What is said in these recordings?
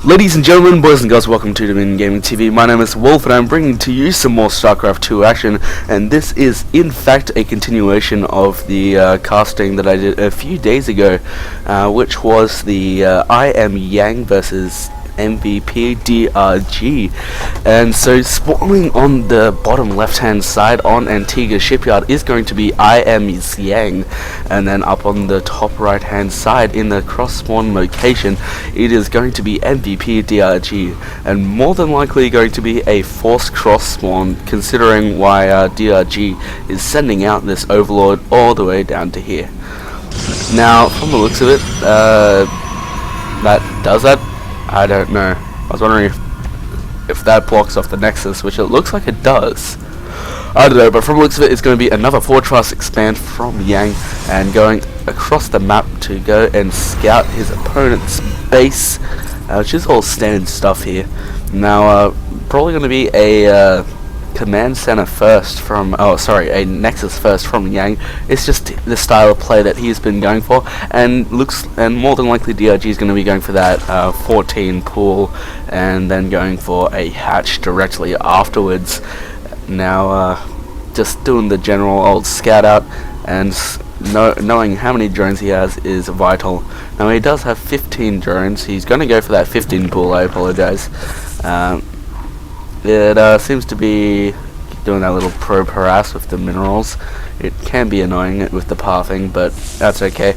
Ladies and gentlemen, boys and girls, welcome to IMYang Gaming TV. My name is Wolf and I'm bringing to you some more Starcraft 2 action, and this is in fact a continuation of the casting that I did a few days ago, which was the IMYang versus MVPDRG. And so spawning on the bottom left hand side on Antigua Shipyard is going to be IMYang, and then up on the top right hand side in the cross spawn location it is going to be MVPDRG, and more than likely going to be a forced cross spawn, considering why DRG is sending out this overlord all the way down to here. Now from the looks of it, that does that? I don't know. I was wondering if that blocks off the Nexus, which it looks like it does. I don't know, but from the looks of it, it's going to be another Fortress expand from Yang, and going across the map to go and scout his opponent's base, which is all standard stuff here. Now, probably going to be a command center first from, a Nexus first from Yang. It's just the style of play that he's been going for, and more than likely DRG is going to be going for that 14 pool, and then going for a hatch directly afterwards. Now, just doing the general old scout out, and knowing how many drones he has is vital. Now he does have 15 drones. He's going to go for that 15 pool. I apologize. It seems to be doing that little probe harass with the minerals. It can be annoying with the pathing, but that's okay.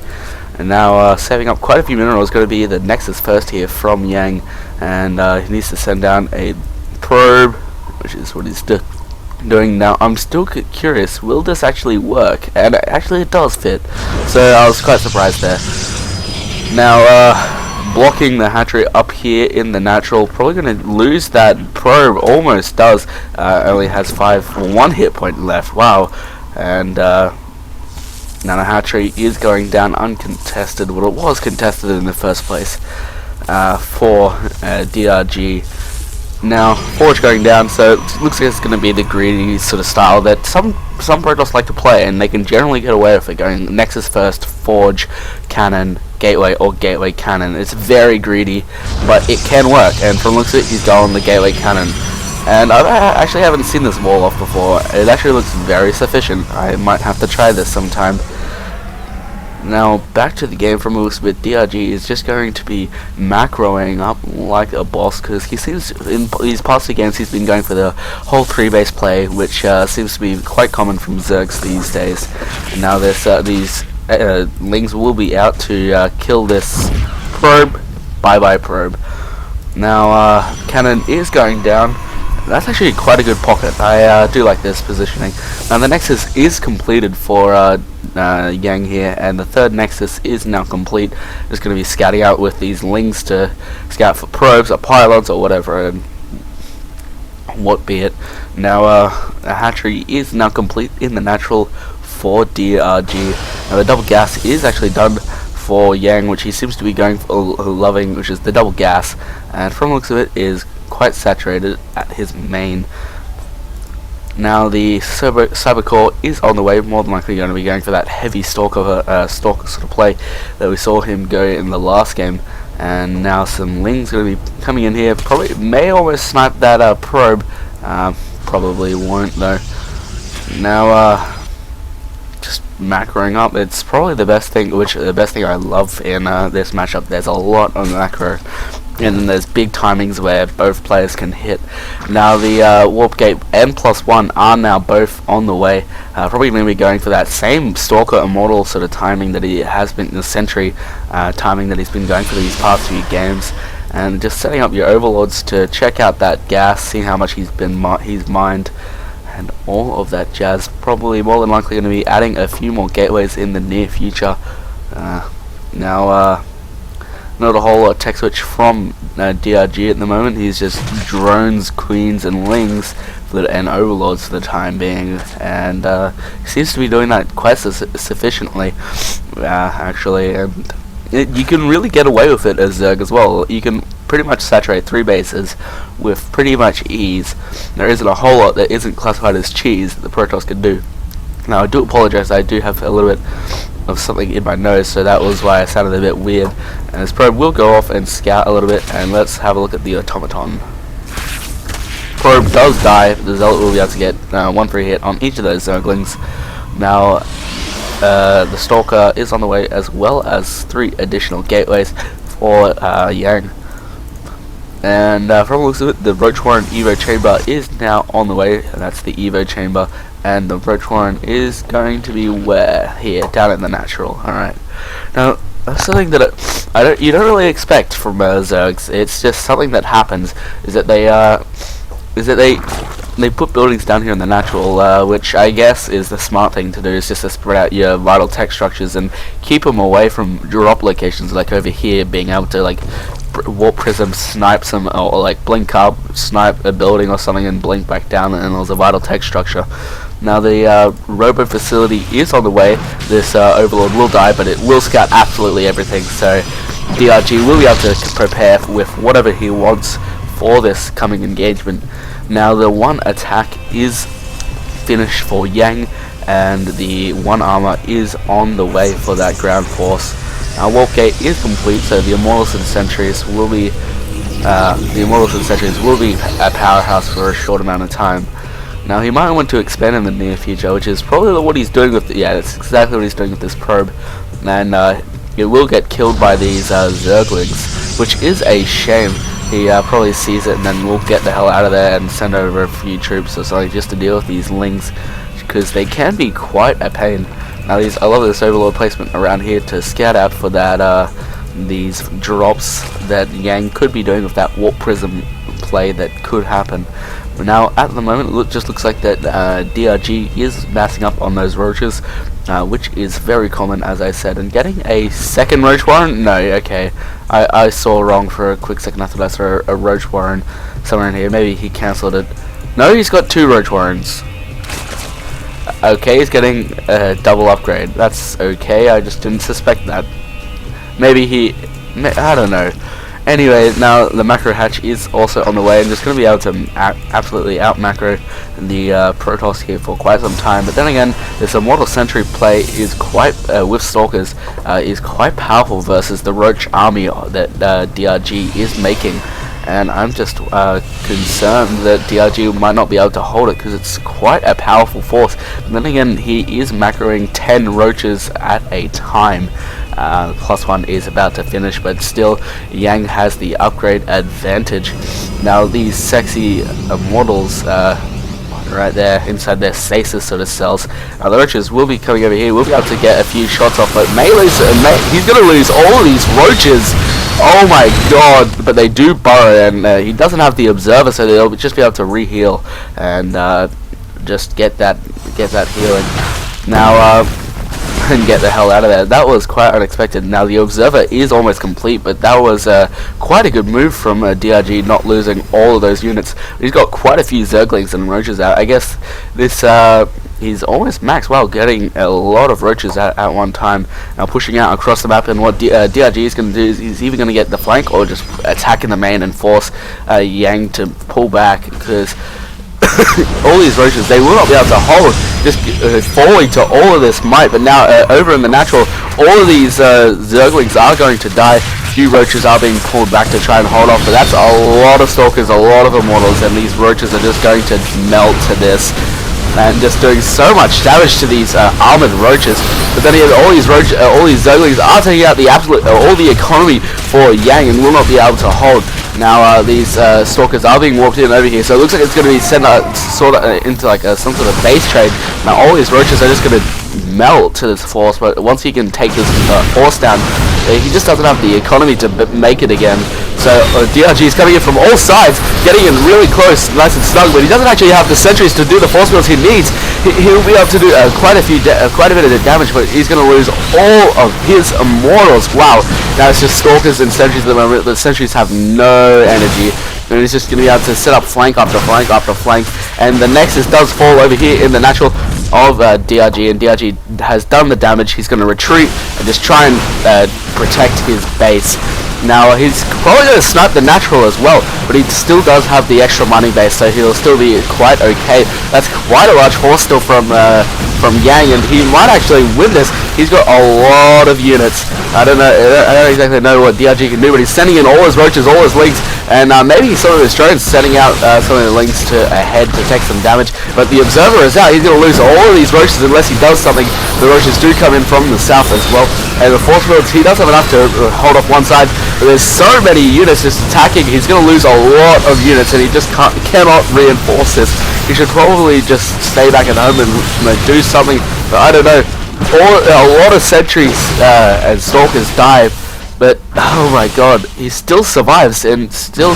And now saving up quite a few minerals, going to be the Nexus first here from Yang, and he needs to send down a probe, which is what he's doing now. I'm still curious, will this actually work? And actually it does fit, so I was quite surprised there. Now blocking the hatchery up here in the natural, probably going to lose that probe. Almost does. Only has 1 hit point left. Wow. And now the hatchery is going down uncontested. Well, it was contested in the first place for DRG. Now Forge going down, so it looks like it's going to be the greedy sort of style that some Protoss like to play, and they can generally get away with it, going Nexus first, Forge, Cannon, Gateway, or Gateway Cannon. It's very greedy, but it can work, and from looks of it, he's going the Gateway Cannon. And I actually haven't seen this wall off before. It actually looks very sufficient. I might have to try this sometime. Now back to the game from the looks of it, DRG is just going to be macroing up like a boss, because he seems, in these past few games, he's been going for the whole 3-base play, which seems to be quite common from Zergs these days. And now these Lings will be out to kill this probe. Bye probe. Now Cannon is going down. That's actually quite a good pocket. I do like this positioning. Now the Nexus is completed for Yang here, and the third Nexus is now complete. Just going to be scouting out with these Lings to scout for probes or pylons or whatever, and what be it. Now the hatchery is now complete in the natural for DRG. Now the double gas is actually done for Yang, which he seems to be going for loving, which is the double gas, and from the looks of it is quite saturated at his main. Now the cyber core is on the way, more than likely going to be going for that heavy stalker sort of play that we saw him go in the last game. And now some Lings going to be coming in here, probably may almost snipe that probe, probably won't though. Now just macroing up, it's probably the best thing, the best thing I love in this matchup. There's a lot of macro, and then there's big timings where both players can hit. Now the Warp Gate N+1 are now both on the way. Probably going to be going for that same Stalker Immortal sort of timing that he has been, the Sentry timing that he's been going for these past few games. And just setting up your Overlords to check out that gas, see how much he's mined, and all of that jazz. Probably more than likely going to be adding a few more gateways in the near future. Now not a whole lot of tech switch from DRG at the moment. He's just drones, queens, and Lings and overlords for the time being, and he seems to be doing that quite sufficiently, actually. And you can really get away with it as Zerg as well. You can pretty much saturate 3 bases with pretty much ease. There isn't a whole lot that isn't classified as cheese that the Protoss can do. Now I do apologize, I do have a little bit of something in my nose, so that was why I sounded a bit weird. And this probe will go off and scout a little bit, and let's have a look at the automaton. Probe does die, the Zealot will be able to get 1 free hit on each of those Zerglings. Now the Stalker is on the way, as well as 3 additional gateways for Yang. And from the looks of it, the Roach Warren Evo Chamber is now on the way, and that's the Evo Chamber. And the Roach Warren is going to be where? Here, down in the natural. Alright. Now, that's something that you don't really expect from Zergs. It's just something that happens. Is that they put buildings down here in the natural, which I guess is the smart thing to do. Is just to spread out your vital tech structures and keep them away from drop locations, like over here, being able to like warp prism, snipe some, or like blink up, snipe a building or something, and blink back down, and there's a vital tech structure. Now the robo facility is on the way. This Overlord will die, but it will scout absolutely everything. So DRG will be able to prepare with whatever he wants for this coming engagement. Now the 1 attack is finished for Yang, and the 1 armor is on the way for that ground force. Now Warp Gate is complete, so the Immortals and Sentries will be a powerhouse for a short amount of time. Now he might want to expand in the near future, which is probably what he's doing with that's exactly what he's doing with this probe. And it will get killed by these Zerglings, which is a shame. He probably sees it and then will get the hell out of there and send over a few troops or something just to deal with these Lings, because they can be quite a pain. Now I love this Overlord placement around here to scout out for that these drops that Yang could be doing with that Warp Prism play that could happen. But now at the moment it just looks like that DRG is massing up on those roaches, which is very common, as I said. And getting a second Roach Warren? No, okay. I saw wrong for a quick second. I thought I saw a Roach Warren somewhere in here. Maybe he cancelled it. No, he's got 2 Roach Warrens. Okay, he's getting a double upgrade. That's okay, I just didn't suspect that. Maybe I don't know. Anyway, now the macro hatch is also on the way, and just going to be able to absolutely out macro the Protoss here for quite some time. But then again, this Immortal Sentry play is quite, with Stalkers, is quite powerful versus the Roach army that DRG is making. And I'm just concerned that DRG might not be able to hold it, because it's quite a powerful force. But then again, he is macroing 10 roaches at a time. +1 is about to finish, but still Yang has the upgrade advantage. Now these sexy Immortals right there inside their stasis sort of cells, the roaches will be coming over here. We'll be able to get a few shots off, but he's going to lose all of these roaches. Oh my god, but they do burrow, and he doesn't have the observer, so they'll just be able to re-heal and just get that healing. Now and get the hell out of there. That was quite unexpected. Now the observer is almost complete, but that was quite a good move from DRG, not losing all of those units. He's got quite a few Zerglings and roaches out. I guess this he's almost maxed. Wow, getting a lot of roaches at one time. Now pushing out across the map, and what DRG is going to do is he's either going to get the flank or just attack in the main and force Yang to pull back, because all these roaches, they will not be able to hold, just falling to all of this might. But now over in the natural, all of these Zerglings are going to die. Few roaches are being pulled back to try and hold off, but that's a lot of Stalkers, a lot of Immortals, and these roaches are just going to melt to this and just doing so much damage to these armored roaches. But then again, all these Zerglings are taking out the all the economy for Yang and will not be able to hold. Now these Stalkers are being warped in over here, so it looks like it's going to be sent into like some sort of base trade. Now all these roaches are just going to melt to this force, but once he can take this force down, he just doesn't have the economy to make it again. So DRG is coming in from all sides, getting in really close, nice and snug, but he doesn't actually have the sentries to do the force builds he needs. He'll be able to do quite a bit of the damage, but he's going to lose all of his Immortals. Wow. Now it's just Stalkers and sentries at the moment. The sentries have no energy, and he's just going to be able to set up flank after flank after flank. And the Nexus does fall over here in the natural of DRG, and DRG has done the damage. He's going to retreat and just try and protect his base. Now he's probably going to snipe the natural as well, but he still does have the extra mining base, so he'll still be quite okay. That's quite a large force still from Yang, and he might actually win this. He's got a lot of units. I don't exactly know what DRG can do, but he's sending in all his roaches, all his links, and maybe some of his drones sending out some of the links to ahead to take some damage. But the observer is out. He's going to lose all of these roaches unless he does something. The roaches do come in from the south as well, and the force fields, he does have enough to hold off one side, but there's so many units just attacking. He's going to lose a lot of units, and he just cannot reinforce this. He should probably just stay back at home and do something, but I don't know. A lot of sentries and stalkers die, but oh my god, he still survives and still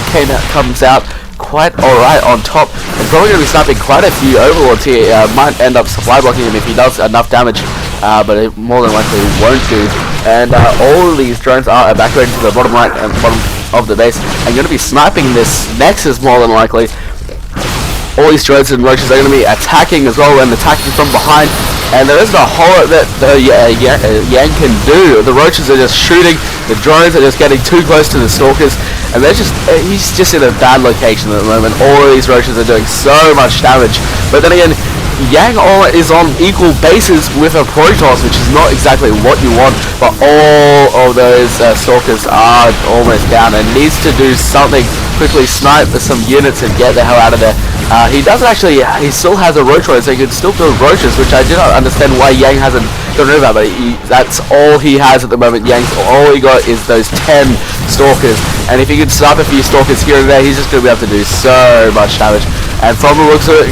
comes out quite alright on top. He's probably going to be sniping quite a few overlords here. Might end up supply blocking him if he does enough damage, but it more than likely won't do. And all of these drones are evacuating to the bottom right and bottom of the base, and going to be sniping this Nexus more than likely. All these drones and roaches are going to be attacking as well, and attacking from behind, and there isn't a whole lot that Yang can do. The roaches are just shooting, the drones are just getting too close to the stalkers, and he's just in a bad location at the moment. All of these roaches are doing so much damage, but then again, Yang is on equal bases with a Protoss, which is not exactly what you want, but all of those stalkers are almost down and needs to do something. Quickly snipe some units and get the hell out of there. He doesn't actually, he still has a roach so he can still build roaches, which I do not understand why Yang hasn't gotten rid of that, but that's all he has at the moment. All he got is those 10 stalkers, and if he can snipe a few stalkers here and there, he's just going to be able to do so much damage. And from the looks of it,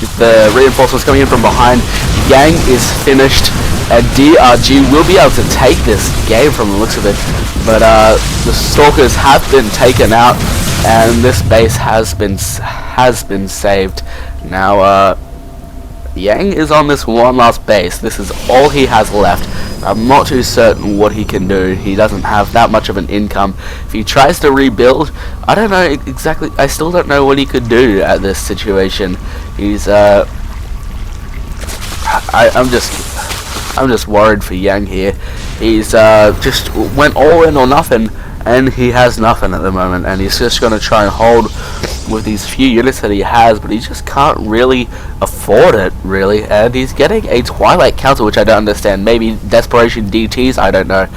with the reinforcements coming in from behind, Yang is finished, and DRG will be able to take this game from the looks of it. But the stalkers have been taken out, and this base has been saved. Now Yang is on this one last base. This is all he has left. I'm not too certain what he can do. He doesn't have that much of an income. If he tries to rebuild, I don't know exactly. I still don't know what he could do at this situation. He's I'm just worried for Yang here. He's just went all in or nothing, and he has nothing at the moment, and he's just going to try and hold with these few units that he has, but he just can't really afford it, really. And he's getting a Twilight Council, which I don't understand. Maybe Desperation DTs, I don't know.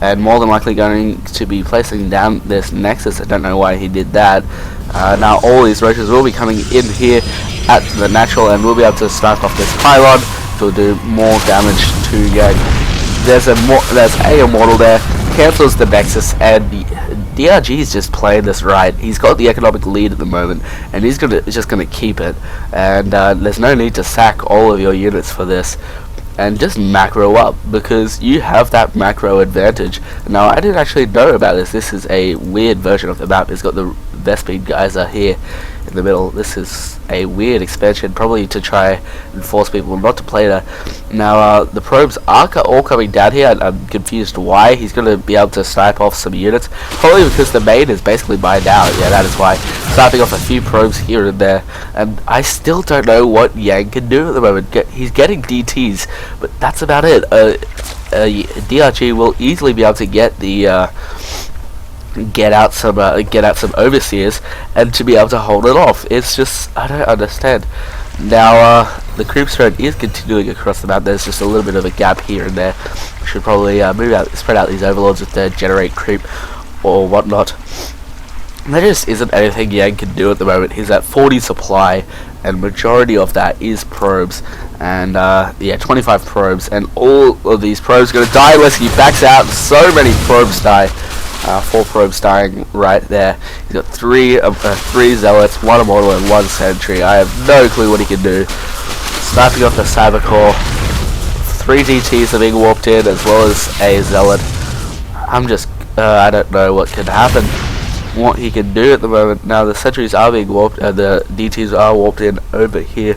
And more than likely going to be placing down this Nexus. I don't know why he did that. Now all these roaches will be coming in here at the natural, and we'll be able to snipe off this pylon to do more damage to Yang. There's a Immortal there, cancels the Nexus, and DRG is just playing this right. He's got the economic lead at the moment, and he's just gonna keep it. And there's no need to sack all of your units for this, and just macro up, because you have that macro advantage. Now I didn't actually know about this. This is a weird version of the map. It's got the Vespid geyser here in the middle. This is a weird expansion, probably to try and force people not to play that. Now the probes are all coming down here, and I'm confused why. He's going to be able to snipe off some units, probably because the main is basically mined out. Yeah, that is why. Sniping off a few probes here and there, and I still don't know what Yang can do at the moment. He's getting DTs, but that's about it. DRG will easily be able to get the get out some overseers, and to be able to hold it off. It's just, I don't understand. Now the creep spread is continuing across the map. There's just a little bit of a gap here and there. We should probably spread out these overlords with the generate creep or whatnot. There just isn't anything Yang can do at the moment. He's at 40 supply, and majority of that is probes, and yeah, 25 probes, and all of these probes are going to die unless he backs out. So many probes die. 4 probes dying right there. He's got 3 zealots, 1 immortal, and 1 sentry. I have no clue what he can do. Sniping off the cyber core. 3 DTs are being warped in, as well as a zealot. I'm just I don't know what can happen, what he can do at the moment. Now the sentries are being warped, the DTs are warped in over here,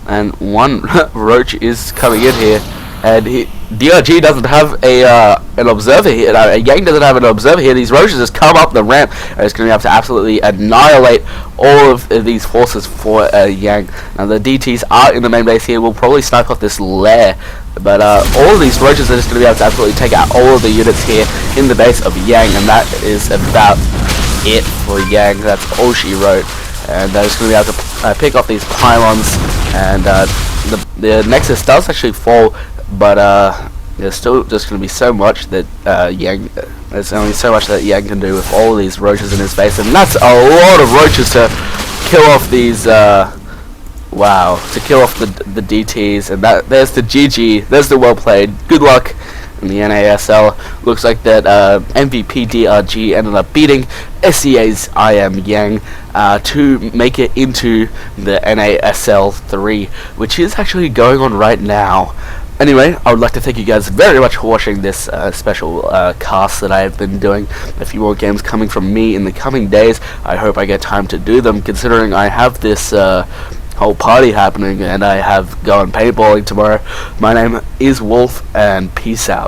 and 1 roach is coming in here, and DRG doesn't have an observer here. Yang doesn't have an observer here. These roaches just come up the ramp, and it's going to have to absolutely annihilate all of these forces for Yang. Now the DTs are in the main base here. We'll probably snipe off this lair But all of these roaches are just going to be able to absolutely take out all of the units here in the base of Yang, and that is about it for Yang. That's all she wrote. And they're just going to be able to pick off these pylons, and the Nexus does actually fall, but there's still just going to be so much that Yang, there's only so much that Yang can do with all of these roaches in his base, and that's a lot of roaches to kill off these, wow, to kill off the DTs, and there's the GG, there's the well played, good luck in the NASL. Looks like that MVPDRG ended up beating SEA's IMYang to make it into the NASL 3, which is actually going on right now. Anyway, I would like to thank you guys very much for watching this special cast that I have been doing. A few more games coming from me in the coming days. I hope I get time to do them, considering I have this whole party happening and I have going paintballing tomorrow. My name is Wolf, and peace out.